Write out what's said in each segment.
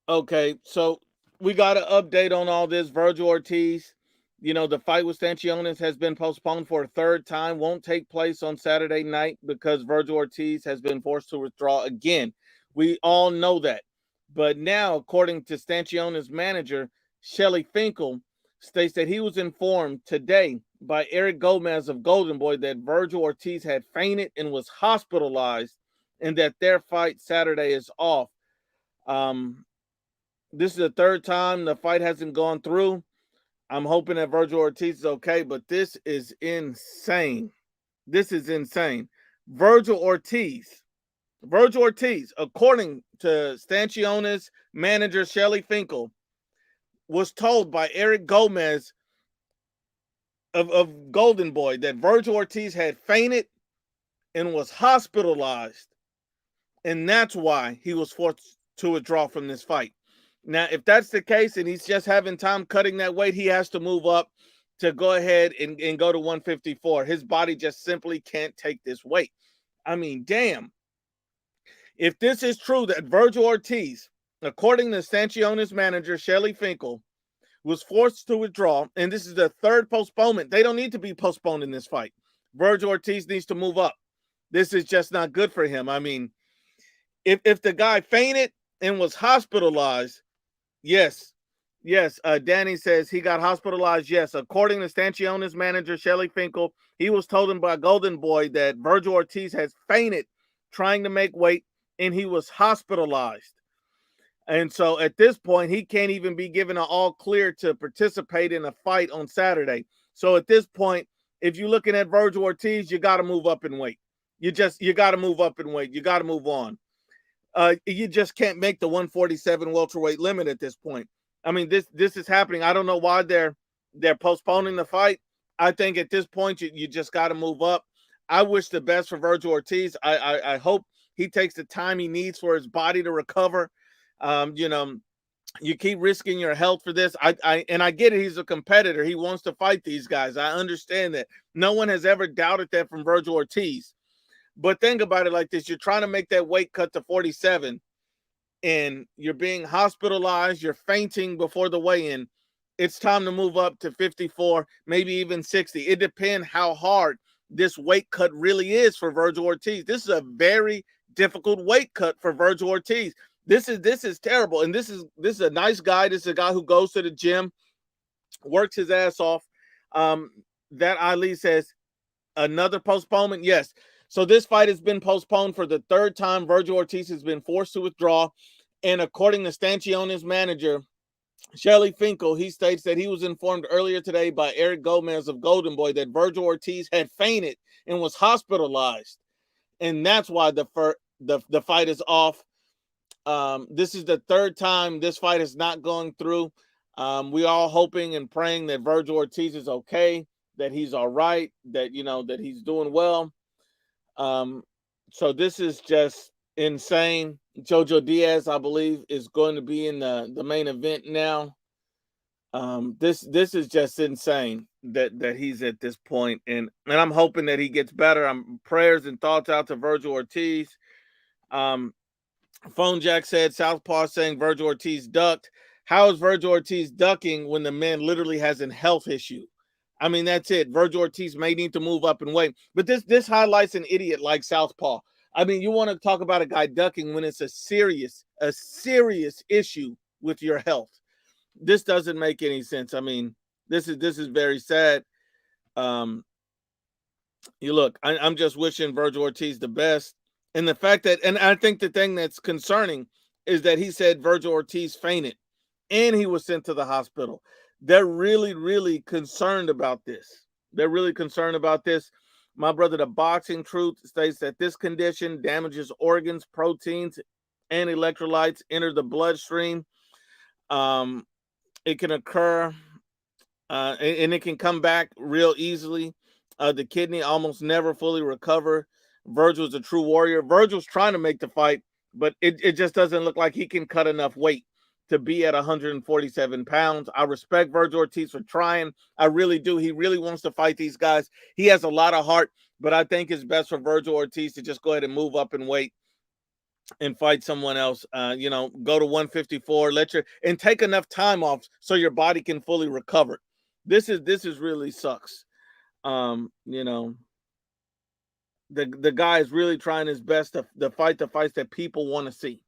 Okay, so we got an update on all this. Vergil Ortiz, the fight with Stanchionis has been postponed for a third time. Won't take place on Saturday night because Vergil Ortiz has been forced to withdraw again. We all know that. But now, according to Stanchionis' manager, Shelly Finkel, states that he was informed today by Eric Gomez of Golden Boy that Vergil Ortiz had fainted and was hospitalized and that their fight Saturday is off. Um, this is the third time the fight hasn't gone through. I'm hoping that Vergil Ortiz is okay, but this is insane. This is insane. Vergil Ortiz, Vergil Ortiz, according to Stanchionis' manager Shelly Finkel, was told by Eric Gomez of Golden Boy that Vergil Ortiz had fainted and was hospitalized, and that's why he was forced to withdraw from this fight. Now, if that's the case and he's just having time cutting that weight, he has to move up to go ahead and go to 154. His body just simply can't take this weight. I mean, damn. If this is true that Vergil Ortiz, according to Stanchionis' manager, Shelly Finkel, was forced to withdraw, and this is the third postponement. They don't need to be postponed in this fight. Vergil Ortiz needs to move up. This is just not good for him. I mean, if the guy fainted and was hospitalized, yes. Yes. Danny says he got hospitalized. Yes. According to Stanchionis' manager, Shelly Finkel, he was told him by Golden Boy that Vergil Ortiz has fainted trying to make weight and he was hospitalized. And so at this point, he can't even be given an all clear to participate in a fight on Saturday. So at this point, if you're looking at Vergil Ortiz, you got to move up in weight. You got to move up in weight. You got to move on. You just can't make the 147 welterweight limit at this point. I mean, this is happening. I don't know why they're postponing the fight. I think at this point you just got to move up. I wish the best for Vergil Ortiz. I hope he takes the time he needs for his body to recover. You keep risking your health for this. I get it. He's a competitor. He wants to fight these guys. I understand that. No one has ever doubted that from Vergil Ortiz. But think about it like this. You're trying to make that weight cut to 47 and you're being hospitalized. You're fainting before the weigh-in. It's time to move up to 54, maybe even 60. It depends how hard this weight cut really is for Vergil Ortiz. This is a very difficult weight cut for Vergil Ortiz. This is terrible. And this is a nice guy. This is a guy who goes to the gym, works his ass off. That Ali says another postponement. Yes. So this fight has been postponed for the third time. Vergil Ortiz has been forced to withdraw. And according to Stanchionis' manager, Shelly Finkel, he states that he was informed earlier today by Eric Gomez of Golden Boy that Vergil Ortiz had fainted and was hospitalized. And that's why the fight is off. This is the third time this fight is not going through. We all hoping and praying that Vergil Ortiz is okay, that he's all right, that that he's doing well. So this is just insane. Jojo Diaz, I believe, is going to be in the main event now. This is just insane that he's at this point, and I'm hoping that he gets better. I'm prayers and thoughts out to Vergil Ortiz. Phone Jack said Southpaw saying Vergil Ortiz ducked. How is Vergil Ortiz ducking when the man literally has a health issue? I mean, that's it. Vergil Ortiz may need to move up and weight. But this highlights an idiot like Southpaw. I mean, you want to talk about a guy ducking when it's a serious issue with your health. This doesn't make any sense. I mean, this is very sad. You look, I'm just wishing Vergil Ortiz the best. And the fact that, and I think the thing that's concerning is that he said Vergil Ortiz fainted and he was sent to the hospital. They're really, really concerned about this. They're really concerned about this. My brother, the Boxing Truth, states that this condition damages organs, proteins, and electrolytes enter the bloodstream. It can occur, and it can come back real easily. The kidney almost never fully recover. Vergil's a true warrior. Vergil's trying to make the fight, but it just doesn't look like he can cut enough weight to be at 147 pounds. I respect Vergil Ortiz for trying. I really do. He really wants to fight these guys. He has a lot of heart, but I think it's best for Vergil Ortiz to just go ahead and move up in weight and fight someone else. Go to 154, and take enough time off so your body can fully recover. This is really sucks. Um, you know, the guy is really trying his best to fight the fights that people want to see.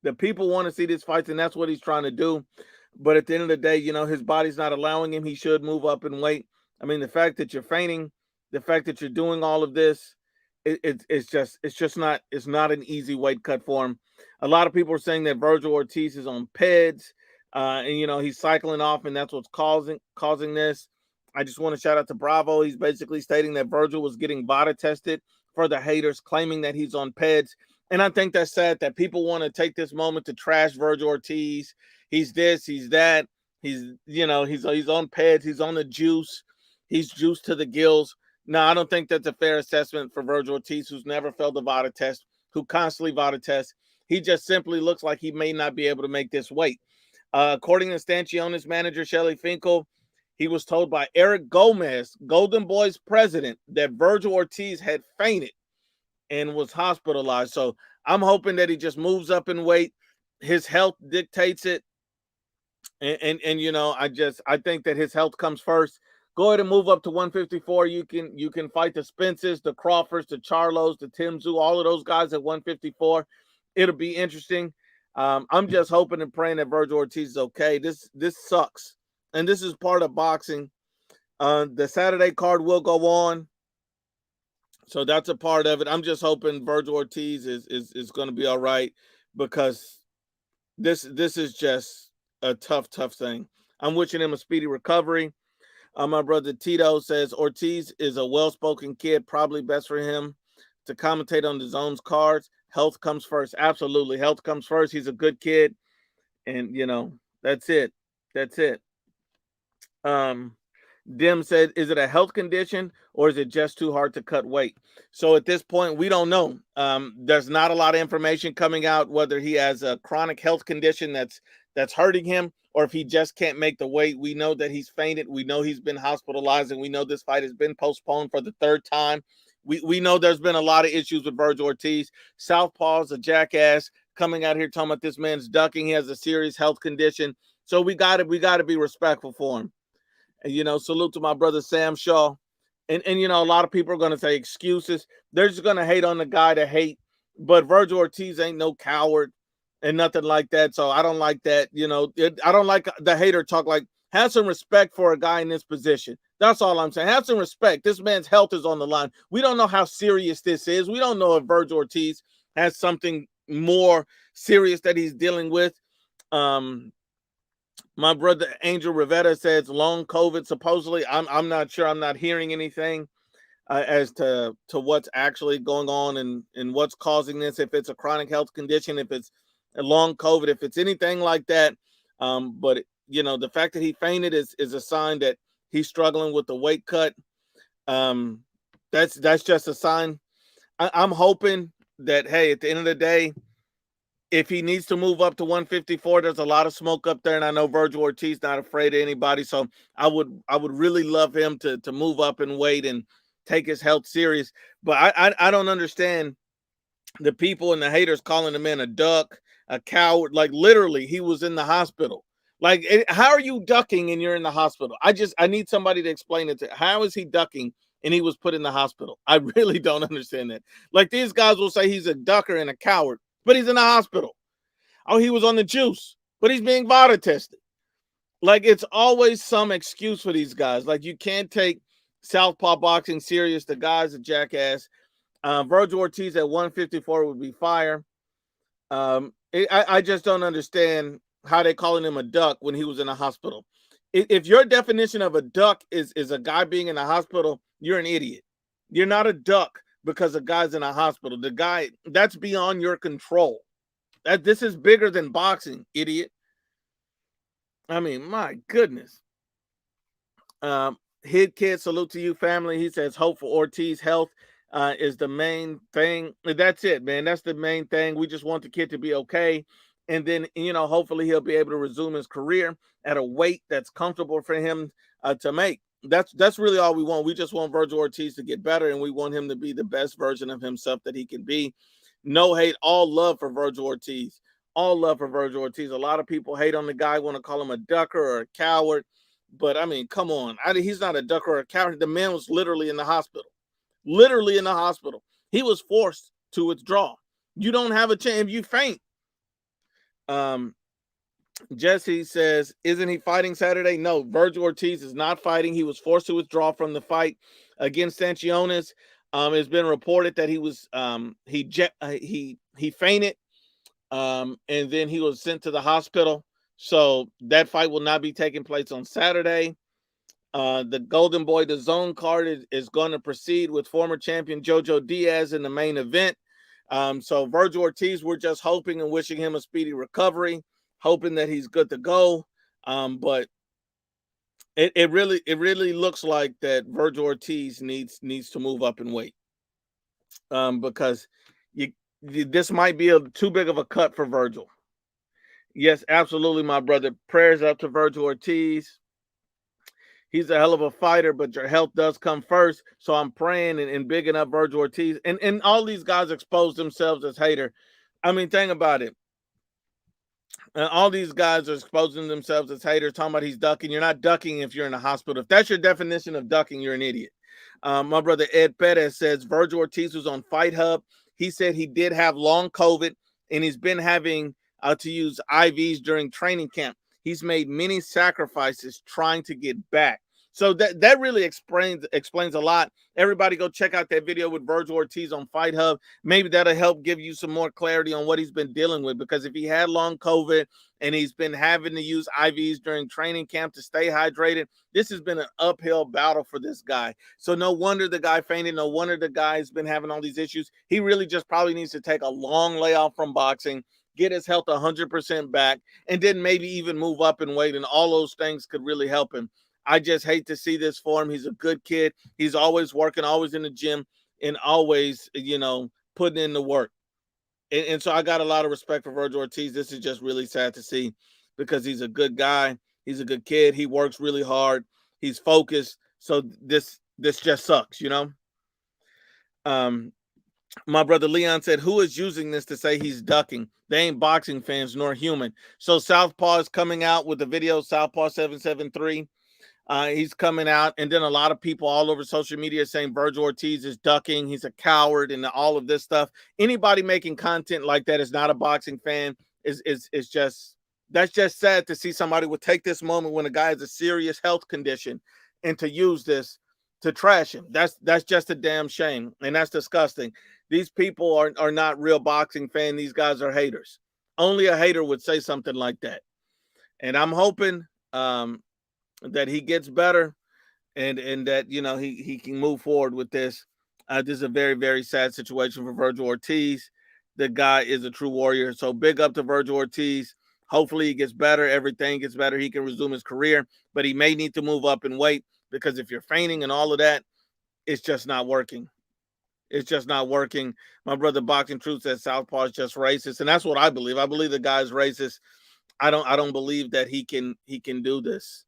The people want to see this fight, and that's what he's trying to do. But at the end of the day, his body's not allowing him. He should move up in weight. I mean, the fact that you're fainting, the fact that you're doing all of this, it's not an easy weight cut for him. A lot of people are saying that Vergil Ortiz is on PEDs, and he's cycling off, and that's what's causing this. I just want to shout out to Bravo. He's basically stating that Vergil was getting VADA tested for the haters, claiming that he's on PEDs. And I think that's sad that people want to take this moment to trash Vergil Ortiz. He's this, he's that. He's on PEDs, he's on the juice. He's juiced to the gills. No, I don't think that's a fair assessment for Vergil Ortiz, who's never failed a VADA test, who constantly VADA tests. He just simply looks like he may not be able to make this weight. According to Stanchione's manager, Shelly Finkel, he was told by Eric Gomez, Golden Boys president, that Vergil Ortiz had fainted and was hospitalized. So I'm hoping that he just moves up in weight. His health dictates it. And I think that his health comes first. Go ahead and move up to 154. You can fight the Spences, the Crawfords, the Charlos, the Tim Tszyu, all of those guys at 154. It'll be interesting. I'm just hoping and praying that Vergil Ortiz is okay. This sucks. And this is part of boxing. The Saturday card will go on. So that's a part of it. I'm just hoping Vergil Ortiz is going to be all right, because this is just a tough thing. I'm wishing him a speedy recovery. My brother Tito says Ortiz is a well-spoken kid, probably best for him to commentate on the zone's cards. Health comes first. Absolutely. Health comes first. He's a good kid. And, that's it. That's it. Dim said, is it a health condition or is it just too hard to cut weight? So at this point, we don't know. There's not a lot of information coming out whether he has a chronic health condition that's hurting him, or if he just can't make the weight. We know that he's fainted. We know he's been hospitalized, and we know this fight has been postponed for the third time. We know there's been a lot of issues with Vergil Ortiz. Southpaw's a jackass coming out here talking about this man's ducking. He has a serious health condition. So we got to be respectful for him. And, salute to my brother Sam Shaw. And a lot of people are going to say excuses. They're just going to hate on the guy to hate. But Vergil Ortiz ain't no coward and nothing like that. So I don't like that. I don't like the hater talk. Like, have some respect for a guy in this position. That's all I'm saying. Have some respect. This man's health is on the line. We don't know how serious this is. We don't know if Vergil Ortiz has something more serious that he's dealing with. My brother Angel Rivera says long COVID. Supposedly, I'm not sure. I'm not hearing anything as to what's actually going on and what's causing this. If it's a chronic health condition, if it's a long COVID, if it's anything like that. But the fact that he fainted is a sign that he's struggling with the weight cut. That's just a sign. I'm hoping that, hey, at the end of the day, if he needs to move up to 154, there's a lot of smoke up there, and I know Vergil Ortiz not afraid of anybody. So I would really love him to move up in weight and take his health serious. But I don't understand the people and the haters calling the man a duck, a coward. Like, literally, he was in the hospital. Like, how are you ducking and you're in the hospital? I need somebody to explain it to. How is he ducking and he was put in the hospital? I really don't understand that. Like, these guys will say he's a ducker and a coward, but he's in the hospital. Oh, he was on the juice, but he's being VADA tested. Like, it's always some excuse for these guys. Like, you can't take Southpaw boxing serious. The guy's a jackass. Vergil Ortiz at 154 would be fire. I just don't understand how they calling him a duck when he was in a hospital. If your definition of a duck is a guy being in a hospital, you're an idiot. You're not a duck because a guy's in a hospital. The guy, that's beyond your control. This is bigger than boxing, idiot. I mean, my goodness. Hid Kid, salute to you, family. He says hope for Ortiz health is the main thing. That's it, man. That's the main thing. We just want the kid to be okay. And then, hopefully he'll be able to resume his career at a weight that's comfortable for him to make. That's really all we want. We just want Vergil Ortiz to get better, and we want him to be the best version of himself that he can be. No hate, all love for Vergil Ortiz. All love for Vergil Ortiz. A lot of people hate on the guy, want to call him a ducker or a coward. But I mean, come on. He's not a ducker or a coward. The man was literally in the hospital. Literally in the hospital. He was forced to withdraw. You don't have a chance if you faint. Jesse says, isn't he fighting Saturday? No, Vergil Ortiz is not fighting. He was forced to withdraw from the fight against Sanchionis. It's been reported that he was he fainted, and then he was sent to the hospital. So that fight will not be taking place on Saturday. The Golden Boy, the Zone card is going to proceed with former champion Jojo Diaz in the main event. So Vergil Ortiz, we're just hoping and wishing him a speedy recovery, hoping that he's good to go. But it really looks like that Vergil Ortiz needs to move up in weight, because this might be too big of a cut for Vergil. Yes, absolutely, my brother. Prayers up to Vergil Ortiz. He's a hell of a fighter, but your health does come first. So I'm praying and bigging up Vergil Ortiz. And all these guys expose themselves as hater. I mean, think about it. All these guys are exposing themselves as haters, talking about he's ducking. You're not ducking if you're in a hospital. If that's your definition of ducking, you're an idiot. My brother Ed Perez says Vergil Ortiz was on Fight Hub. He said he did have long COVID, and he's been having to use IVs during training camp. He's made many sacrifices trying to get back. So that really explains a lot. Everybody go check out that video with Vergil Ortiz on Fight Hub. Maybe that'll help give you some more clarity on what he's been dealing with, because if he had long COVID and he's been having to use IVs during training camp to stay hydrated, this has been an uphill battle for this guy. So no wonder the guy fainted. No wonder the guy's been having all these issues. He really just probably needs to take a long layoff from boxing, get his health 100% back, and then maybe even move up in weight, and all those things could really help him. I just hate to see this for him. He's a good kid. He's always working, always in the gym, and always, putting in the work. And so I got a lot of respect for Vergil Ortiz. This is just really sad to see, because he's a good guy. He's a good kid. He works really hard. He's focused. So this just sucks, My brother Leon said, who is using this to say he's ducking? They ain't boxing fans nor human. So Southpaw is coming out with the video, Southpaw 773. He's coming out, and then a lot of people all over social media saying Vergil Ortiz is ducking, he's a coward, and all of this stuff. Anybody making content like that is not a boxing fan. That's just sad to see somebody would take this moment when a guy has a serious health condition and to use this to trash him. That's just a damn shame, and that's disgusting. These people are not real boxing fans. These guys are haters. Only a hater would say something like that. And I'm hoping that he gets better, and that he can move forward with this. This is a very, very sad situation for Vergil Ortiz. The guy is a true warrior. So big up to Vergil Ortiz. Hopefully he gets better. Everything gets better. He can resume his career, but he may need to move up in weight, because if you're fainting and all of that, it's just not working. It's just not working. My brother Boxing Truth says Southpaw is just racist, and that's what I believe. I believe the guy's racist. I don't believe that he can do this.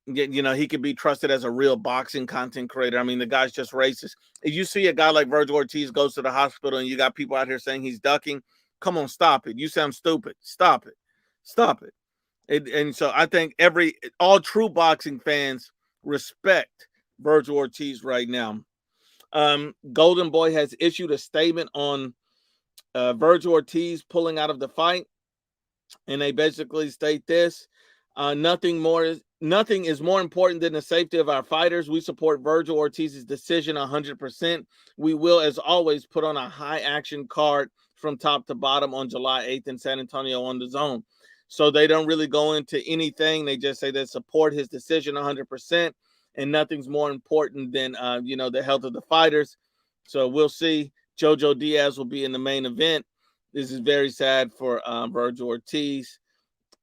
He could be trusted as a real boxing content creator. I mean, the guy's just racist. If you see a guy like Vergil Ortiz goes to the hospital and you got people out here saying he's ducking, come on, stop it. You sound stupid. Stop it. And so I think all true boxing fans respect Vergil Ortiz right now. Golden Boy has issued a statement on Vergil Ortiz pulling out of the fight, and they basically state this: nothing is more important than the safety of our fighters. We support Vergil Ortiz's decision 100%. We will, as always, put on a high action card from top to bottom on July 8th in San Antonio on the Zone. So they don't really go into anything. They just say they support his decision 100%, and nothing's more important than the health of the fighters. So we'll see. Jojo Diaz will be in the main event. This is very sad for Vergil Ortiz.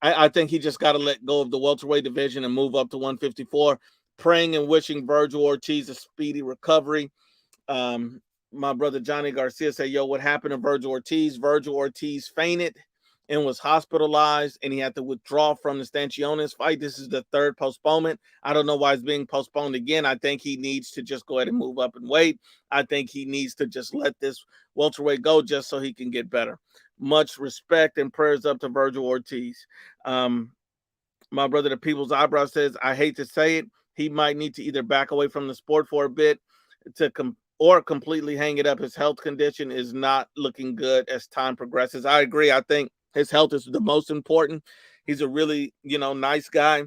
I think he just got to let go of the welterweight division and move up to 154. Praying and wishing Vergil Ortiz a speedy recovery. My brother Johnny Garcia said, yo, what happened to Vergil Ortiz? Vergil Ortiz fainted. and was hospitalized, and he had to withdraw from the Stanchionis fight. This is the third postponement. I don't know why it's being postponed again. I think he needs to just go ahead and move up and weight. I think he needs to just let this welterweight go just so he can get better. Much respect and prayers up to Vergil Ortiz. My brother, the People's Eyebrow, says, I hate to say it, he might need to either back away from the sport for a bit or completely hang it up. His health condition is not looking good as time progresses. I agree. I think his health is the most important. He's a really, nice guy.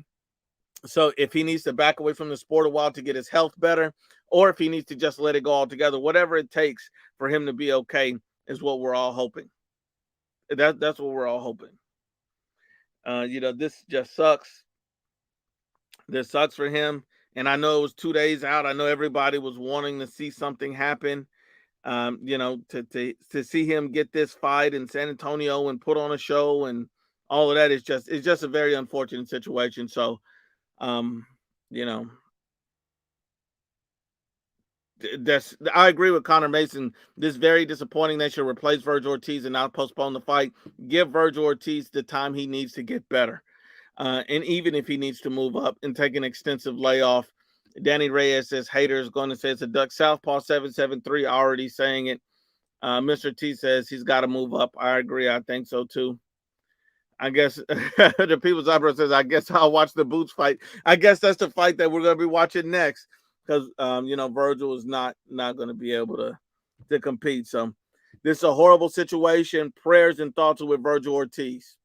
So if he needs to back away from the sport a while to get his health better, or if he needs to just let it go altogether, whatever it takes for him to be okay is what we're all hoping. That's what we're all hoping. This just sucks. This sucks for him. And I know it was 2 days out. I know everybody was wanting to see something happen. To see him get this fight in San Antonio and put on a show and all of that is just a very unfortunate situation. So, I agree with Connor Mason. This is very disappointing. They should replace Vergil Ortiz and not postpone the fight. Give Vergil Ortiz the time he needs to get better. And even if he needs to move up and take an extensive layoff. Danny Reyes says haters going to say it's a duck. Southpaw 773 already saying it. Mr. T says he's got to move up. I agree. I think so too. I guess the People's Eyebrow says, I guess I'll watch the Boots fight. I guess that's the fight that we're going to be watching next because, Vergil is not going to be able to compete. So this is a horrible situation. Prayers and thoughts with Vergil Ortiz.